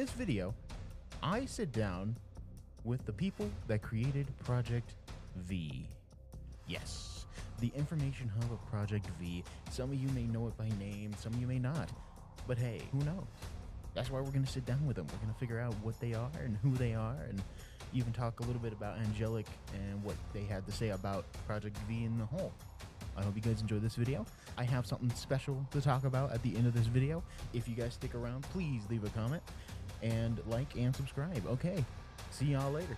this video, I sit down with the people that created Project V. Yes, the information hub of Project V. Some of you may know it by name, some of you may not. But hey, who knows? That's why we're going to sit down with them. We're going to figure out what they are and who they are, and even talk a little bit about Angelic and what they had to say about Project V in the whole. I hope you guys enjoy this video. I have something special to talk about at the end of this video. If you guys stick around, please leave a comment and like and subscribe. Okay, see y'all later.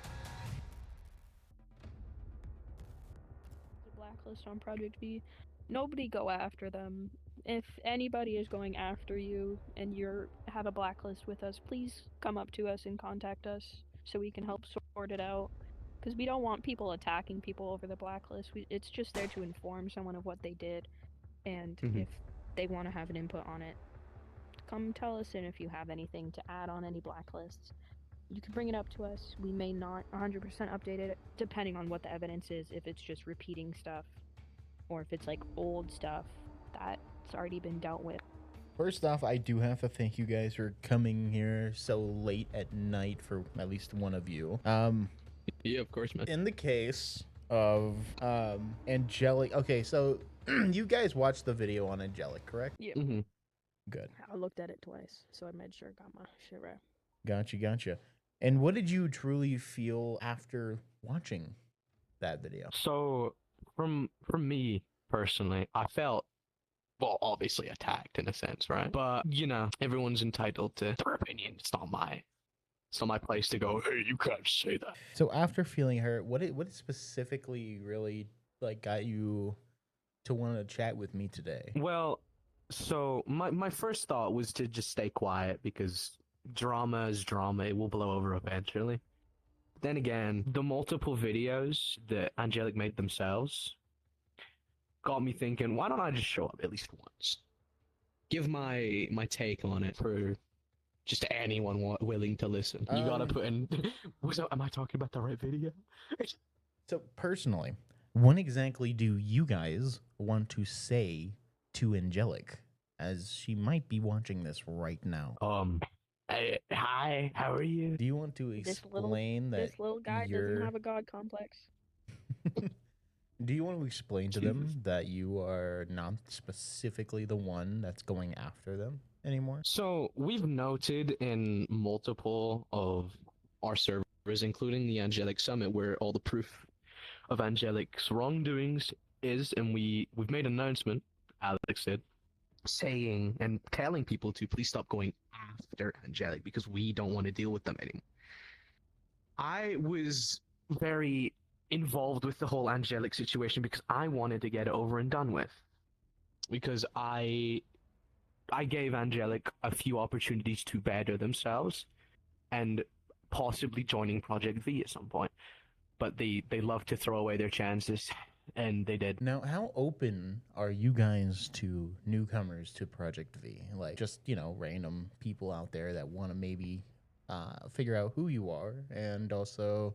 The blacklist on Project V. Nobody go after them. If anybody is going after you and you have a blacklist with us, please come up to us and contact us so we can help sort it out. Because we don't want people attacking people over the blacklist. It's just there to inform someone of what they did, and if they want to have an input on it, come tell us. And if you have anything to add on any blacklists, you can bring it up to us. We may not 100% update it, depending on what the evidence is, if it's just repeating stuff, or if it's like old stuff that's already been dealt with. First off, I do have to thank you guys for coming here so late at night for at least one of you. Yeah, of course, man. In the case of Angelic, okay, so you guys watched the video on Angelic, correct? Yeah. Good. I looked at it twice, so I made sure I got my shit right. Gotcha. And what did you truly feel after watching that video? So, from me personally, I felt, well, obviously attacked in a sense, right? But you know, everyone's entitled to their opinion. It's not my place to go, hey, you can't say that. So after feeling hurt, what specifically really like got you to want to chat with me today? Well, so my first thought was to just stay quiet because drama is drama. It will blow over eventually. Then again, the multiple videos that Angelic made themselves got me thinking, why don't I just show up at least once? Give my take on it for just anyone willing to listen. You gotta put in... am I talking about the right video? So personally, what exactly do you guys want to say to Angelic, as she might be watching this right now? Hi, how are you? Do you want to explain that this little guy doesn't have a god complex? Do you want to explain to them that you are not specifically the one that's going after them anymore? So we've noted in multiple of our servers, including the Angelic Summit, where all the proof of Angelic's wrongdoings is, and we've made an announcement, Alex did, saying and telling people to please stop going after Angelic because we don't want to deal with them anymore. I was very involved with the whole Angelic situation because I wanted to get it over and done with. Because I gave Angelic a few opportunities to better themselves and possibly joining Project V at some point. But they love to throw away their chances, and they did. Now, how open are you guys to newcomers to Project V? Like, just, you know, random people out there that want to maybe figure out who you are and also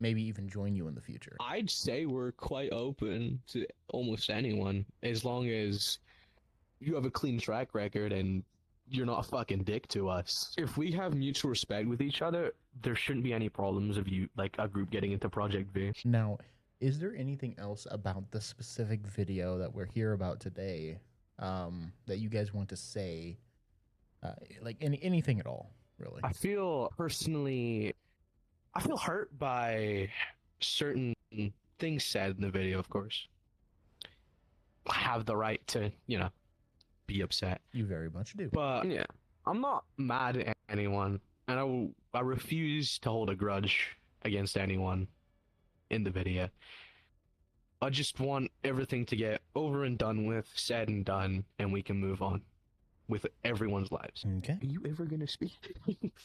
maybe even join you in the future? I'd say we're quite open to almost anyone, as long as you have a clean track record and you're not a fucking dick to us. If we have mutual respect with each other, there shouldn't be any problems of you, like a group getting into Project V. Now, is there anything else about the specific video that we're here about today that you guys want to say? Like anything at all, really? I feel hurt by certain things said in the video, of course. I have the right to, you know, be upset. You very much do. But yeah, I'm not mad at anyone, and I refuse to hold a grudge against anyone in the video. I just want everything to get over and done with, said and done, and we can move on with everyone's lives. Okay. Are you ever gonna speak?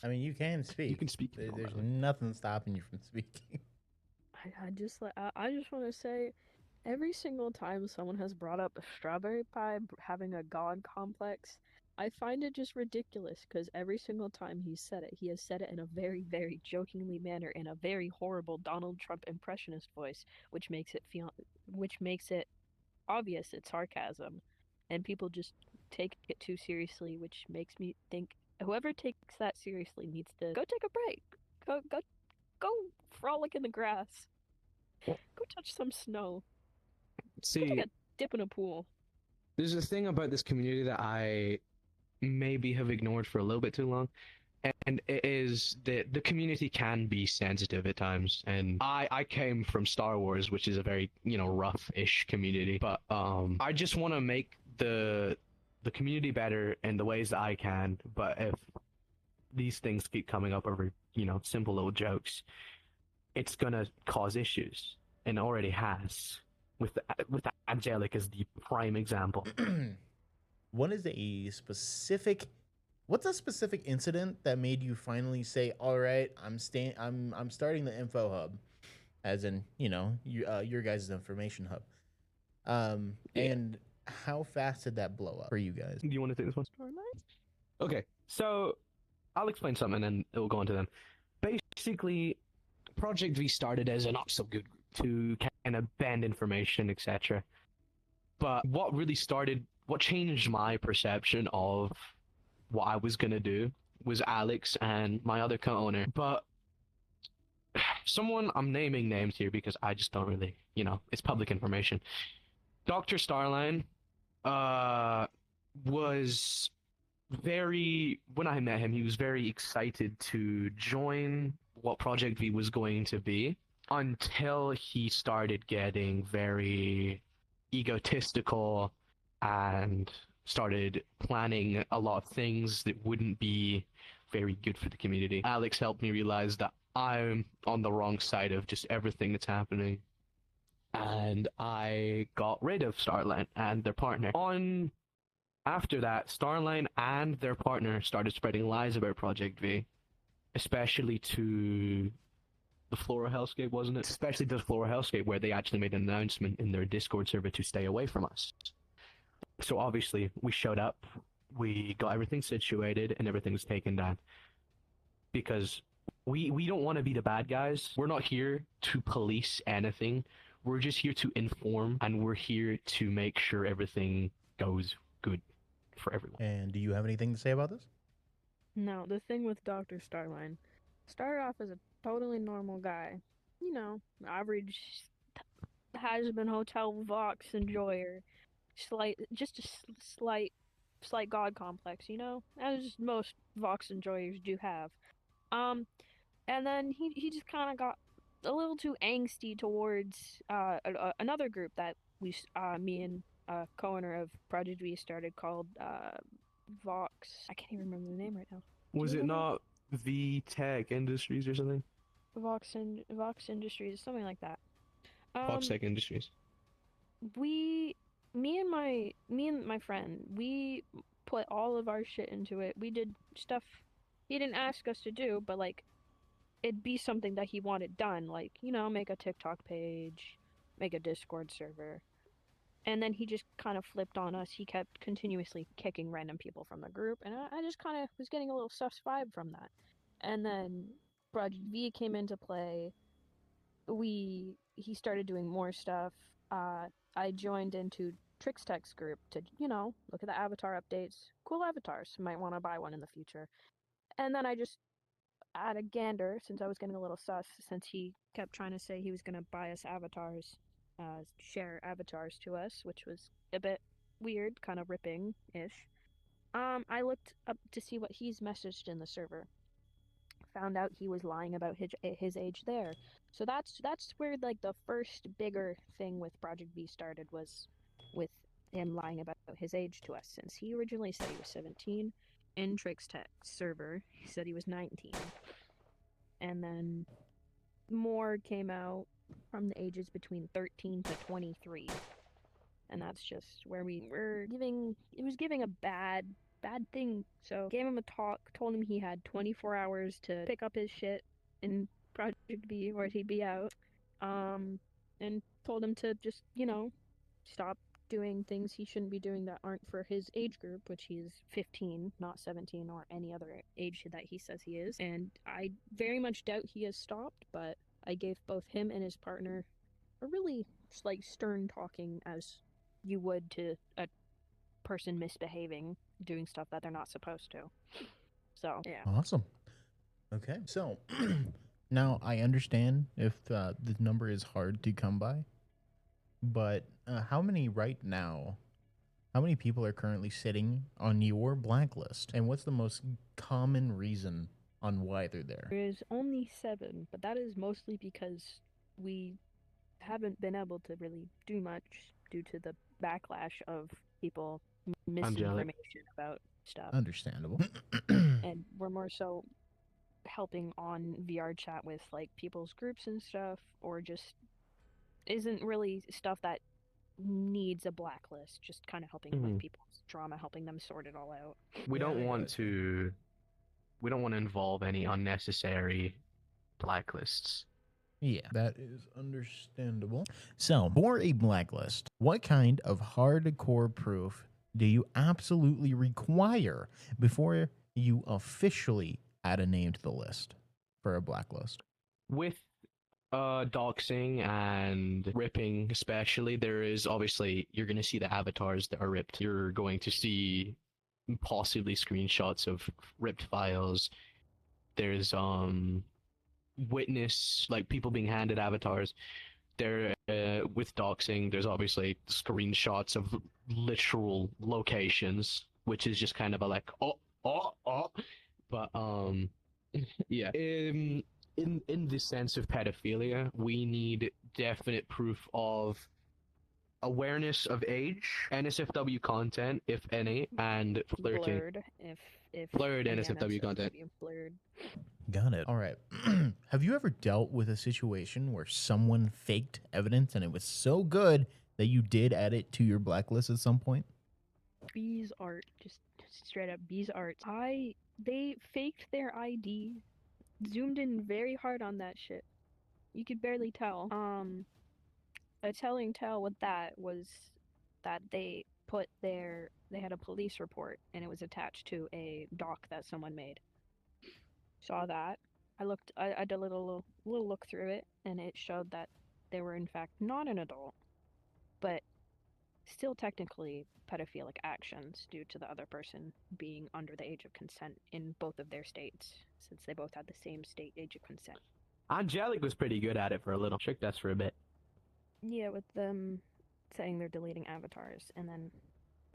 I mean, you can speak. You can speak. There's nothing stopping you from speaking. I just want to say, every single time someone has brought up a strawberry pie having a god complex, I find it just ridiculous, because every single time he has said it in a very, very jokingly manner, in a very horrible Donald Trump impressionist voice, which makes it obvious it's sarcasm, and people just take it too seriously, which makes me think whoever takes that seriously needs to go take a break. Go frolic in the grass. Go touch some snow. Go See, take a dip in a pool. there's a thing about this community that I maybe have ignored for a little bit too long. And it is that the community can be sensitive at times. And I came from Star Wars, which is a very, rough-ish community. But I just want to make the community better in the ways that I can. But if these things keep coming up over, simple little jokes, it's gonna cause issues, and already has with Angelic as the prime example. What is what's a specific incident that made you finally say, "All right, I'm starting the info hub," as in your guys' information hub. Yeah. And how fast did that blow up for you guys? Do you want to take this one? Starlight? Okay, so I'll explain something and then it will go on to them. Basically, Project V started as a not so good group to kind of bend information, etc. But what changed my perception of what I was gonna do was Alex and my other co-owner. But someone, I'm naming names here because I just don't really, it's public information. Dr. Starline was when I met him, he was very excited to join what Project V was going to be until he started getting very egotistical and started planning a lot of things that wouldn't be very good for the community. Alex helped me realize that I'm on the wrong side of just everything that's happening. And I got rid of Starline and their partner. After that, Starline and their partner started spreading lies about Project V, especially to the Flora Hellscape, wasn't it? Especially to the Flora Hellscape, where they actually made an announcement in their Discord server to stay away from us. So obviously, we showed up, we got everything situated, and everything was taken down. Because we don't want to be the bad guys. We're not here to police anything. We're just here to inform, and we're here to make sure everything goes good for everyone. And do you have anything to say about this? No, the thing with Dr. Starline started off as a totally normal guy. Average Hazbin Hotel Vox enjoyer. Just a slight god complex, as most Vox enjoyers do have. And then he just kind of got a little too angsty towards another group that me and co-owner of Project V started called Vox. I can't even remember the name right now. Was it not V Tech Industries or something? Vox Industries, something like that. Vox Tech Industries. Me and my friend, we put all of our shit into it. We did stuff he didn't ask us to do, but it'd be something that he wanted done, make a TikTok page, make a Discord server. And then he just kind of flipped on us. He kept continuously kicking random people from the group, and I just kind of was getting a little sus vibe from that. And then Project V came into play. He started doing more stuff. I joined into Trixtech's group to, look at the avatar updates. Cool avatars. Might want to buy one in the future. And then I just had a gander, since I was getting a little sus, since he kept trying to say he was going to buy us avatars, share avatars to us, which was a bit weird, kind of ripping-ish. I looked up to see what he's messaged in the server. Found out he was lying about his age there. So that's where the first bigger thing with Project V started, was with him lying about his age to us, since he originally said he was 17. In Trixtech's server, he said he was 19. And then more came out from the ages between 13 to 23. And that's just where it was giving a bad thing. So gave him a talk, told him he had 24 hours to pick up his shit in Project V or he'd be out. And told him to just, stop doing things he shouldn't be doing that aren't for his age group, which he's 15, not 17 or any other age that he says he is. And I very much doubt he has stopped, but I gave both him and his partner a really stern talking, as you would to a person misbehaving, doing stuff that they're not supposed to. So yeah. Awesome. Okay. So now I understand if the number is hard to come by, but how many right now? How many people are currently sitting on your blacklist? And what's the most common reason on why they're there? There is only 7, but that is mostly because we haven't been able to really do much due to the backlash of people Angelic. misinformation about stuff. Understandable. And we're more so helping on VRchat with like people's groups and stuff, or just isn't really stuff that needs a blacklist, just kind of helping with people's drama, helping them sort it all out. We Yeah, don't I want gotcha. to. We don't want to involve any unnecessary blacklists. Yeah, that is understandable. So, for a blacklist, what kind of hardcore proof do you absolutely require before you officially add a name to the list for a blacklist? With doxing and ripping especially, there is obviously you're going to see the avatars that are ripped. You're going to see possibly screenshots of ripped files. There's witness, like people being handed avatars. There with doxing, there's obviously screenshots of literal locations, which is just kind of a like oh, but yeah. In the sense of pedophilia, we need definite proof of awareness of age, NSFW content, if any, and flirting. Blurred, if Blurred any NSFW content. NSFW blurred. Got it. All right. Have you ever dealt with a situation where someone faked evidence and it was so good that you did add it to your blacklist at some point? B's art, just straight up B's art. They faked their ID, zoomed in very hard on that shit. You could barely tell. A telling tell with that was that they had a police report and it was attached to a doc that someone made. Saw that. I did a little look through it, and it showed that they were in fact not an adult, but still technically pedophilic actions due to the other person being under the age of consent in both of their states, since they both had the same state age of consent. Angelic was pretty good at it for a little. Tricked us for a bit. Yeah, with them saying they're deleting avatars and then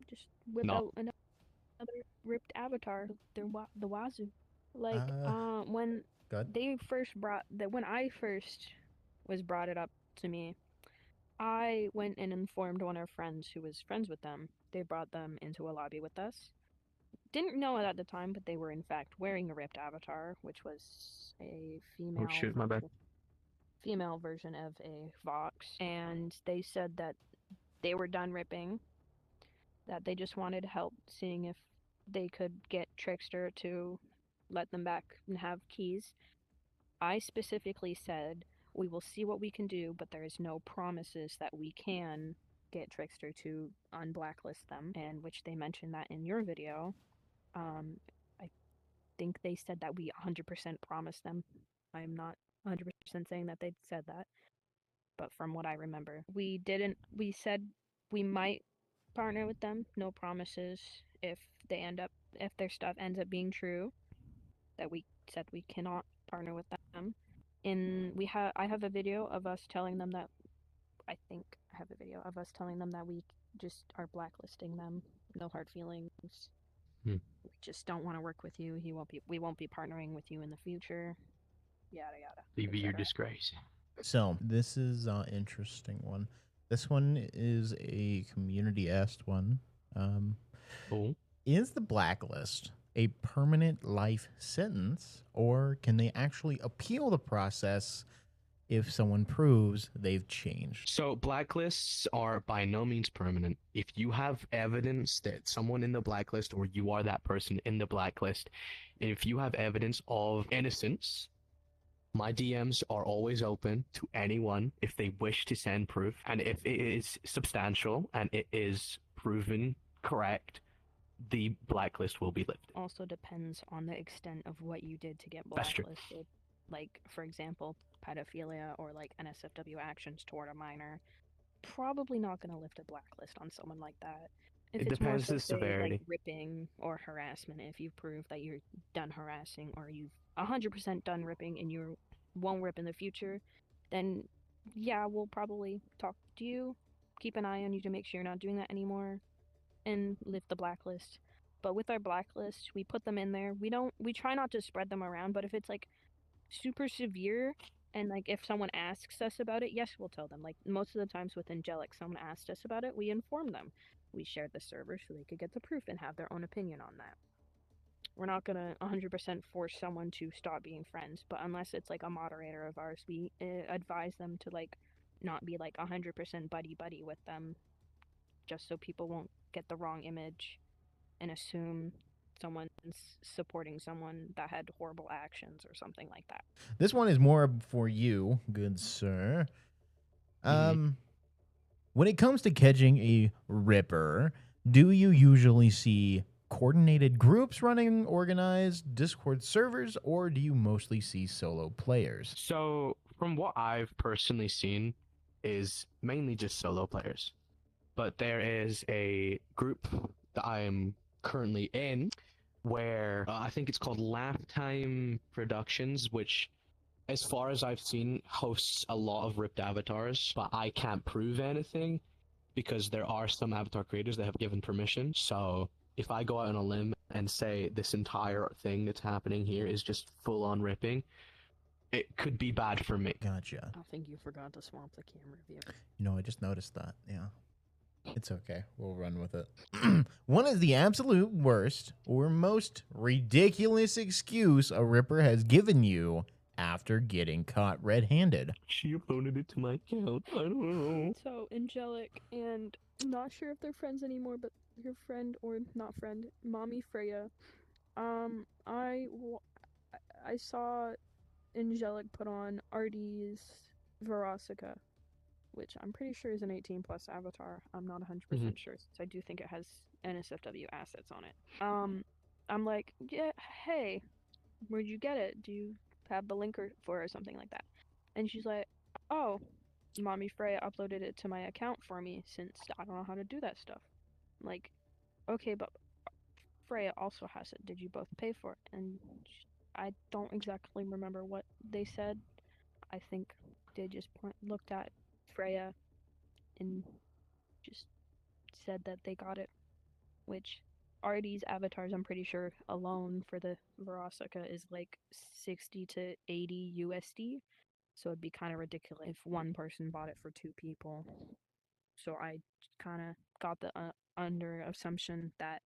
just whip No. out another ripped avatar. They're the wazoo. Like when Good. they first brought that when I first was brought it up to me, I went and informed one of our friends who was friends with them. They brought them into a lobby with us. Didn't know it at the time, but they were in fact wearing a ripped avatar, which was a Oh shoot, my bad. female version of a Vox, and they said that they were done ripping, that they just wanted help seeing if they could get Trickster to let them back and have keys. I specifically said, we will see what we can do, but there is no promises that we can get Trickster to unblacklist them, and which they mentioned that in your video. I think they said that we 100% promised them. I'm not 100% saying that they said that, but from what I remember, we said we might partner with them, no promises. If their stuff ends up being true, that we said we cannot partner with them. I have a video of us telling them that we just are blacklisting them. No hard feelings. We just don't want to work with you. We won't be partnering with you in the future. Yada yada. Leave your disgrace. So this is an interesting one. This one is a community asked one. Is the blacklist a permanent life sentence, or can they actually appeal the process if someone proves they've changed? So blacklists are by no means permanent. If you have evidence that someone in the blacklist or you are that person in the blacklist, and if you have evidence of innocence, my DMs are always open to anyone if they wish to send proof, and if it is substantial and it is proven correct, the blacklist will be lifted. Also depends on the extent of what you did to get That's true. blacklisted. Like, for example, pedophilia or like NSFW actions toward a minor. Probably not going to lift a blacklist on someone like that. If It it's more depends so the say like severity. ripping or harassment, if you prove that you're done harassing or you've 100% done ripping and you won't rip in the future, then yeah, we'll probably talk to you, keep an eye on you to make sure you're not doing that anymore, and lift the blacklist. But with our blacklist, we put them in there. We try not to spread them around, but if it's like super severe and like if someone asks us about it, yes, we'll tell them. Like most of the times with Angelic, someone asked us about it, we inform them. We shared the server so they could get the proof and have their own opinion on that. We're not gonna 100% force someone to stop being friends, but unless it's like a moderator of ours, we advise them to like not be like 100% buddy buddy with them, just so people won't get the wrong image and assume someone's supporting someone that had horrible actions or something like that. This one is more for you, good sir. Mhm. When it comes to catching a ripper, do you usually see coordinated groups running organized Discord servers, or do you mostly see solo players? So, from what I've personally seen, is mainly just solo players. But there is a group that I am currently in where I think it's called Laugh Time Productions, which, as far as I've seen, hosts a lot of ripped avatars, but I can't prove anything because there are some avatar creators that have given permission. So if I go out on a limb and say this entire thing that's happening here is just full on ripping, it could be bad for me. Gotcha. I think you forgot to swamp the camera view. You know, I just noticed that. Yeah. It's okay. We'll run with it. One is the absolute worst or most ridiculous excuse a ripper has given you after getting caught red-handed. She uploaded it to my account. I don't know. So Angelic and not sure if they're friends anymore, but her friend or not friend, Mommy Freya. I saw Angelic put on RD's Verosica, which I'm pretty sure is an 18 plus avatar. I'm not 100% sure, since I do think it has NSFW assets on it. I'm like, yeah, hey, where'd you get it? Do you have the link for it or something like that? And she's like, oh, Mommy Freya uploaded it to my account for me since I don't know how to do that stuff. I'm like, okay, but Freya also has it. Did you both pay for it? And I don't exactly remember what they said. I think they just looked at Freya and just said that they got it, which RD's avatars, I'm pretty sure, alone for the Verosica is like 60 to 80 USD. So it'd be kind of ridiculous if one person bought it for two people. So I kind of got the under assumption that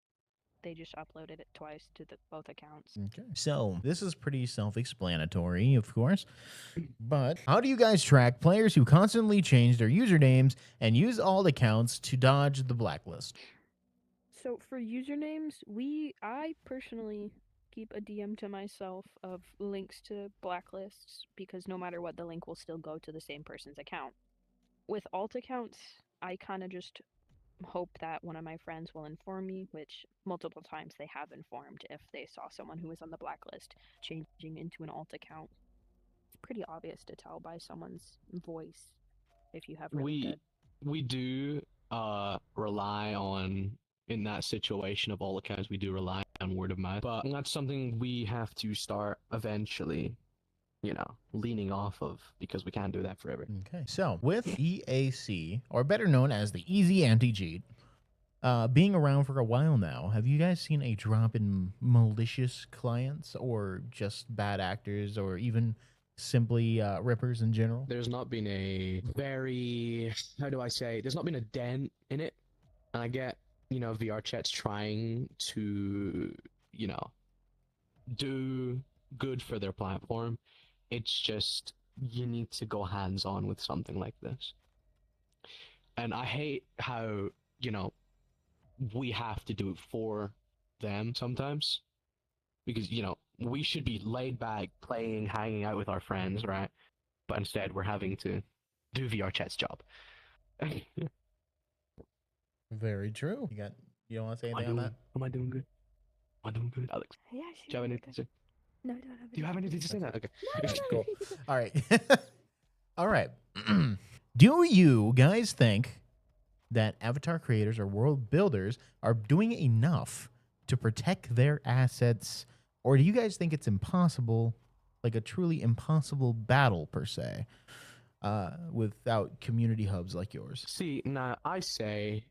they just uploaded it twice to both accounts. Okay. So this is pretty self-explanatory, of course. But how do you guys track players who constantly change their usernames and use alt accounts to dodge the blacklist? So for usernames, I personally keep a DM to myself of links to blacklists because no matter what, the link will still go to the same person's account. With alt accounts, I kind of just hope that one of my friends will inform me, which multiple times they have informed if they saw someone who was on the blacklist changing into an alt account. It's pretty obvious to tell by someone's voice if you have really good. We do rely on, in that situation of all accounts, we do rely on word of mouth, but that's something we have to start eventually, you know, leaning off of, because we can't do that forever. Okay. So with EAC, or better known as the Easy Anti-Cheat, being around for a while now, have you guys seen a drop in malicious clients or just bad actors or even simply rippers in general? There's not been a very, how do I say, there's not been a dent in it. And I get, you know, VRchat's trying to, you know, do good for their platform. It's just, you need to go hands-on with something like this. And I hate how, you know, we have to do it for them sometimes. Because, you know, we should be laid back, playing, hanging out with our friends, right? But instead, we're having to do VRchat's job. Very true. You don't want to say anything on that? Am I doing good? Am I doing good, Alex? Yeah, Do you have anything to say? No, I don't have Do you have anything to say now? Okay. Cool. All right. All right. Do you guys think that avatar creators or world builders are doing enough to protect their assets, or do you guys think it's impossible, like a truly impossible battle per se, without community hubs like yours? See, now I say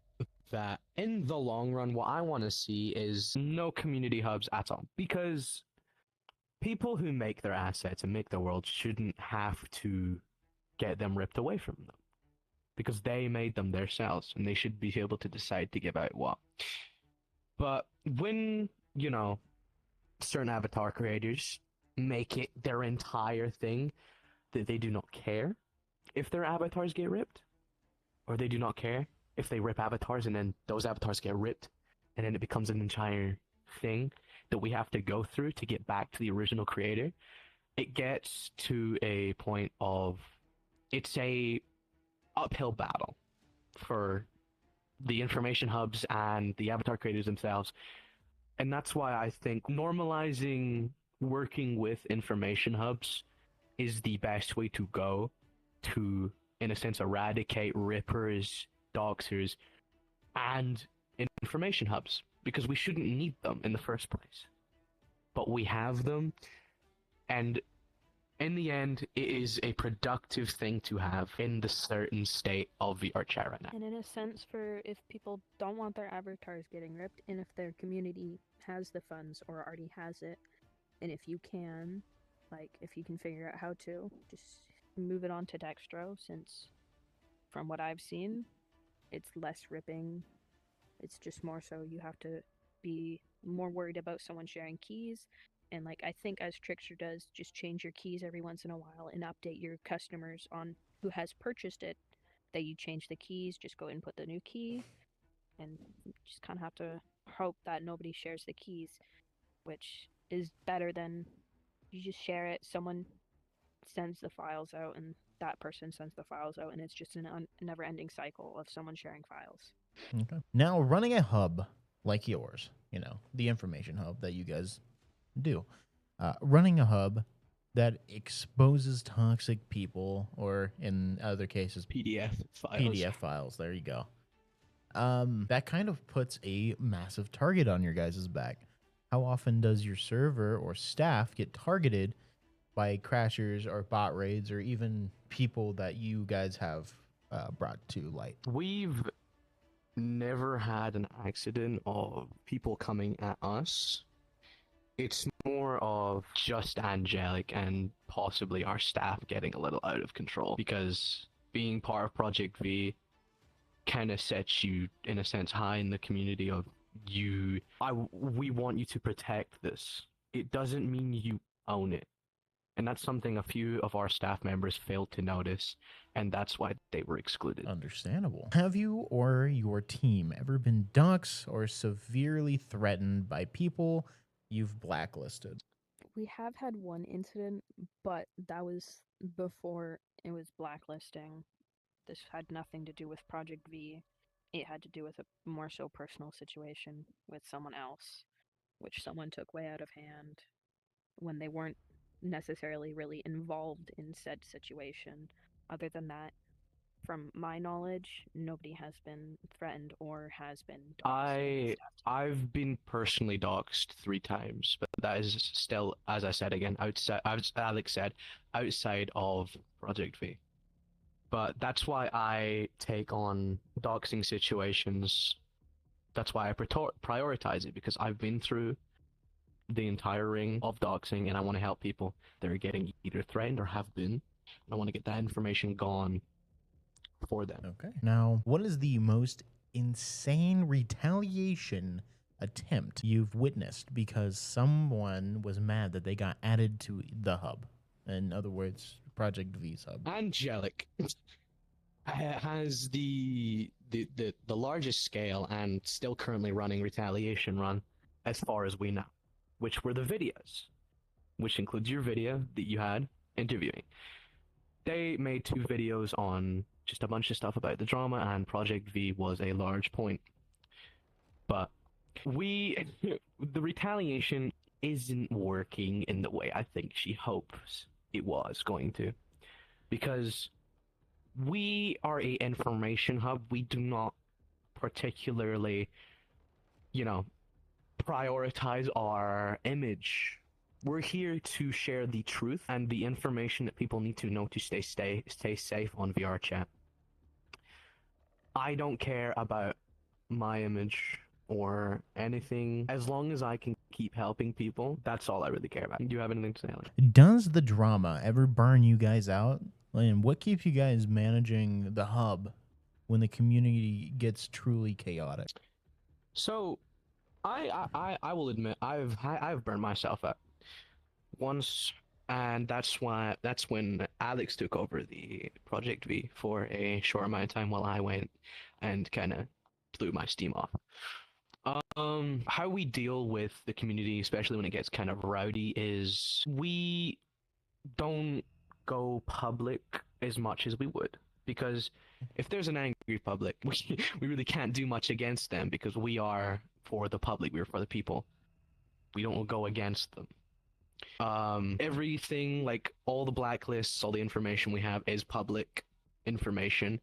that in the long run, what I want to see is no community hubs at all. Because people who make their assets and make their world shouldn't have to get them ripped away from them. Because they made them themselves, and they should be able to decide to give out what. But when, certain avatar creators make it their entire thing that they do not care if their avatars get ripped, or they do not care if they rip avatars and then those avatars get ripped, and then it becomes an entire thing that we have to go through to get back to the original creator, it gets to a point of it's a uphill battle for the information hubs and the avatar creators themselves. And that's why I think normalizing working with information hubs is the best way to go to, in a sense, eradicate rippers, doxers, and information hubs, because we shouldn't need them in the first place. But we have them, and in the end, it is a productive thing to have in the certain state of VRchat right now. And in a sense, for if people don't want their avatars getting ripped, and if their community has the funds or already has it, and if you can, if you can figure out how to, just move it on to Dextro, since from what I've seen, it's less ripping. It's just more so you have to be more worried about someone sharing keys. And I think as Trickster does, just change your keys every once in a while and update your customers on who has purchased it, that you change the keys, just go and put the new key, and just kind of have to hope that nobody shares the keys, which is better than you just share it, someone sends the files out, and that person sends the files out, and it's just a never-ending cycle of someone sharing files. Okay. Now, running a hub like yours, the information hub that you guys do, running a hub that exposes toxic people, or in other cases, PDF files. There you go. That kind of puts a massive target on your guys' back. How often does your server or staff get targeted by crashers or bot raids, or even people that you guys have brought to light? We've never had an accident of people coming at us. It's more of just Angelic and possibly our staff getting a little out of control, because being part of Project V kind of sets you, in a sense, high in the community of we want you to protect this. It doesn't mean you own it. And that's something a few of our staff members failed to notice, and that's why they were excluded. Understandable. Have you or your team ever been doxxed or severely threatened by people you've blacklisted? We have had one incident, but that was before it was blacklisting. This had nothing to do with Project V. It had to do with a more so personal situation with someone else, which someone took way out of hand when they weren't necessarily really involved in said situation. Other than that, from my knowledge, nobody has been threatened or has been doxxed. I've been personally doxxed 3 times, but that is still, as I said again, outside, as Alex said, outside of Project V. But that's why I take on doxing situations. That's why I prioritize it, because I've been through the entire ring of doxing, and I want to help people that are getting either threatened or have been. And I want to get that information gone for them. Okay. Now, what is the most insane retaliation attempt you've witnessed because someone was mad that they got added to the hub? In other words, Project V's hub. Angelic has the largest scale and still currently running retaliation run, as far as we know, which were the videos, which includes your video that you had interviewing. They made 2 videos on just a bunch of stuff about the drama, and Project V was a large point. But the retaliation isn't working in the way I think she hopes it was going to, because we are a information hub. We do not particularly, you know, prioritize our image. We're here to share the truth and the information that people need to know to stay safe on VRchat. I don't care about my image or anything. As long as I can keep helping people, that's all I really care about. Do you have anything to say, Alex? Does the drama ever burn you guys out? And what keeps you guys managing the hub when the community gets truly chaotic? So, I will admit I've burned myself out once, and that's when Alex took over the Project V for a short amount of time while I went and kind of blew my steam off. How we deal with the community, especially when it gets kind of rowdy, is we don't go public as much as we would, because if there's an angry public, we really can't do much against them, because we are for the public, we're for the people. We don't go against them. Everything, like all the blacklists, all the information we have is public information,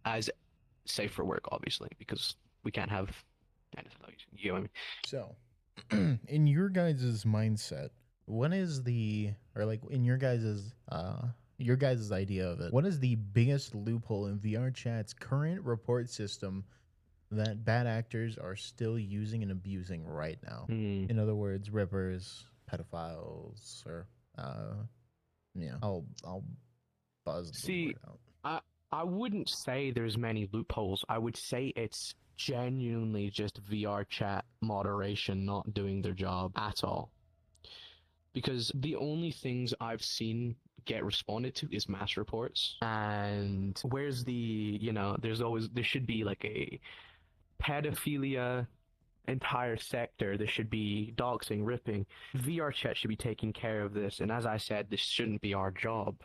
as safe for work, obviously, because we can't have anything like, you know what I mean? So, in your guys' mindset, what is the, or like in your guys' idea of it, what is the biggest loophole in VRchat's current report system that bad actors are still using and abusing right now? In other words, rippers, pedophiles, or yeah, I'll buzz the word out. I wouldn't say there's many loopholes. I would say it's genuinely just VRchat moderation not doing their job at all. Because the only things I've seen get responded to is mass reports. And where's the, there should be like a pedophilia entire sector. There should be doxing, ripping. VRchat should be taking care of this. And as I said, this shouldn't be our job,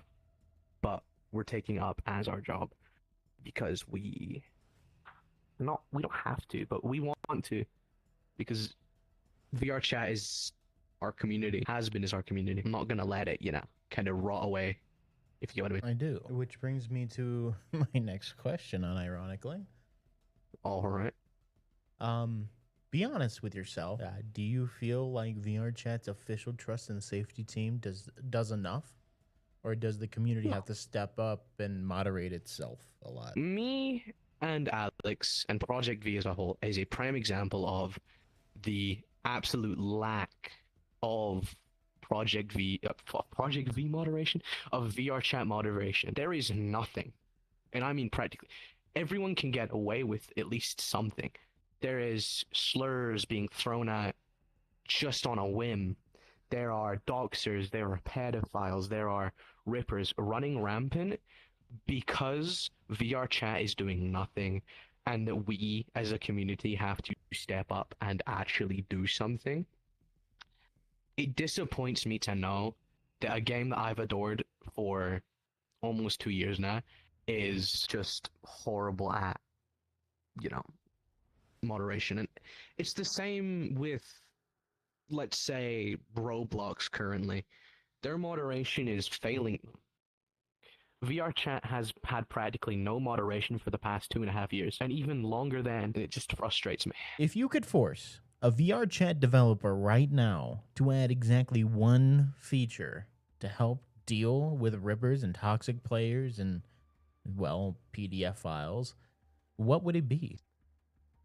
but we're taking it up as our job because we don't have to, but we want to, because VRchat is our community. Hazbin is our community. I'm not gonna let it, kind of rot away, if you know what I mean. I do. Which brings me to my next question, unironically. All right. Be honest with yourself. Do you feel like VRchat's official trust and safety team does enough? Or does the community have to step up and moderate itself a lot? Me and Alex and Project V as a whole is a prime example of the absolute lack of Project V moderation, of VRchat moderation. There is nothing, and I mean practically everyone can get away with at least something. There is slurs being thrown out just on a whim. There are doxers, there are pedophiles, there are rippers running rampant because VRchat is doing nothing, and that we as a community have to step up and actually do something. It disappoints me to know that a game that I've adored for almost 2 years now is just horrible at, moderation. And it's the same with, let's say, Roblox currently. Their moderation is failing them. VRchat has had practically no moderation for the past 2.5 years, and even longer than. It just frustrates me. If you could force a VRchat developer right now to add exactly one feature to help deal with rippers and toxic players and, well, PDF files, what would it be?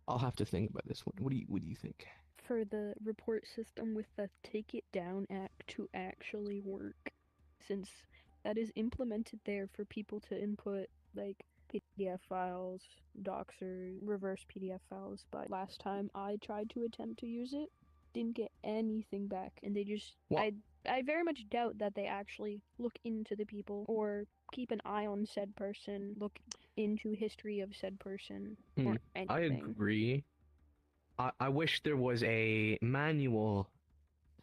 I'll have to think about this one. What do you think? For the report system with the Take It Down app to actually work, since that is implemented there for people to input like PDF files, doxer, reverse PDF files, but last time I tried to attempt to use it, didn't get anything back, and they just I very much doubt that they actually look into the people or keep an eye on said person, look into history of said person or anything. I agree. I wish there was a manual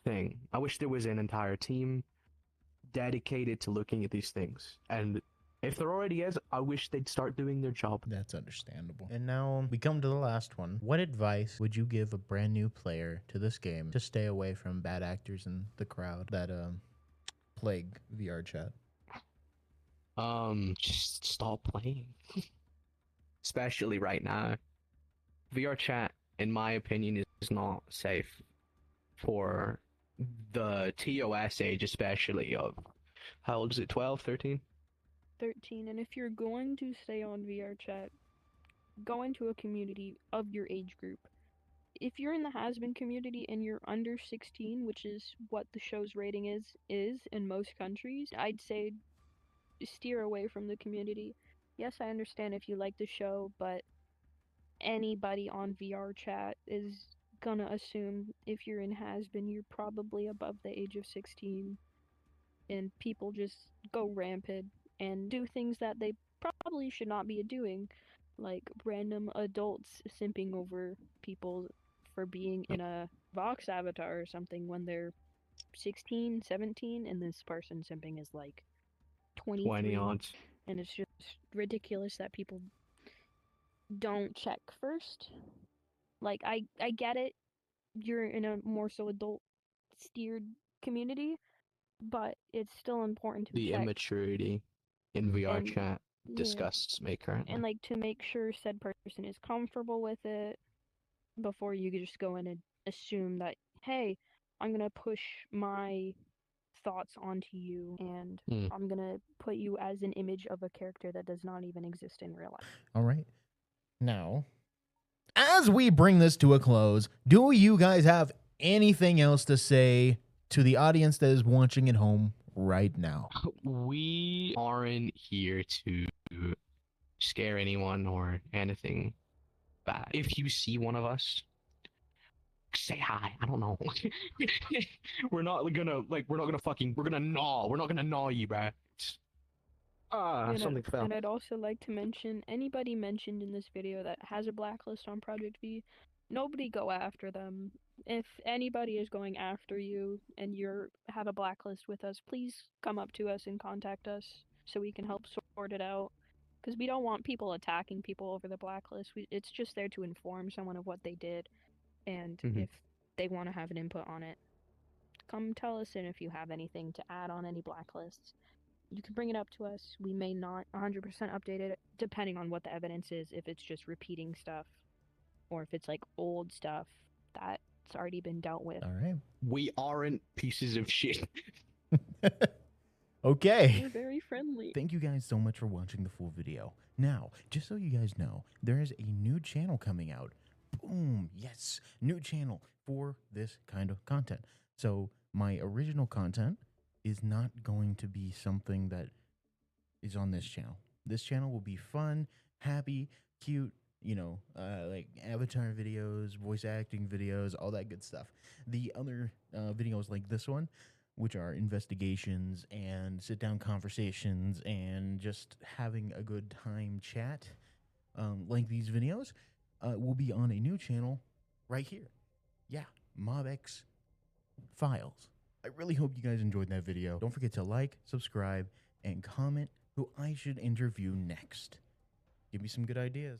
thing. I wish there was an entire team dedicated to looking at these things. And if there already is, I wish they'd start doing their job. That's understandable. And now we come to the last one. What advice would you give a brand new player to this game to stay away from bad actors in the crowd that plague VRchat? Just stop playing. Especially right now. VRchat, in my opinion, is not safe for the TOS age, especially of how old is it? 12, 13? 13, and if you're going to stay on VRchat, go into a community of your age group. If you're in the Hazbin community and you're under 16, which is what the show's rating is in most countries, I'd say steer away from the community. Yes, I understand if you like the show, but anybody on VRchat is gonna assume if you're in Hazbin, you're probably above the age of 16, and people just go rampant and do things that they probably should not be doing, like random adults simping over people for being in a Vox avatar or something when they're 16, 17, and this person simping is like 20 23, odds. and it's just ridiculous that people don't check first. Like, I get it, you're in a more so adult steered community, but it's still important to The check immaturity in and VRchat yeah, disgusts me currently. and like to make sure said person is comfortable with it before you just go in and assume that, hey, I'm gonna push my thoughts onto you and Hmm. I'm gonna put you as an image of a character that does not even exist in real life. All right. Now, as we bring this to a close, do you guys have anything else to say to the audience that is watching at home right now? We aren't here to scare anyone or anything bad. If you see one of us, say hi. I don't know. We're not gonna fucking, we're not gonna gnaw you, bruh. Something fell. And I'd also like to mention anybody mentioned in this video that has a blacklist on Project V, nobody go after them. If anybody is going after you and you have a blacklist with us, please come up to us and contact us so we can help sort it out. Because we don't want people attacking people over the blacklist. It's just there to inform someone of what they did, and if they want to have an input on it, come tell us. And if you have anything to add on any blacklists, you can bring it up to us. We may not 100% update it, depending on what the evidence is, if it's just repeating stuff, or if it's like old stuff that's already been dealt with. All right. We aren't pieces of shit. Okay. We're very friendly. Thank you guys so much for watching the full video. Now, just so you guys know, there is a new channel coming out. Boom. Yes. New channel for this kind of content. So my original content is not going to be something that is on this channel. This channel will be fun, happy, cute, like avatar videos, voice acting videos, all that good stuff. The other videos like this one, which are investigations and sit-down conversations and just having a good time chat, like these videos, will be on a new channel right here. Yeah, MobX Files. I really hope you guys enjoyed that video. Don't forget to like, subscribe, and comment who I should interview next. Give me some good ideas.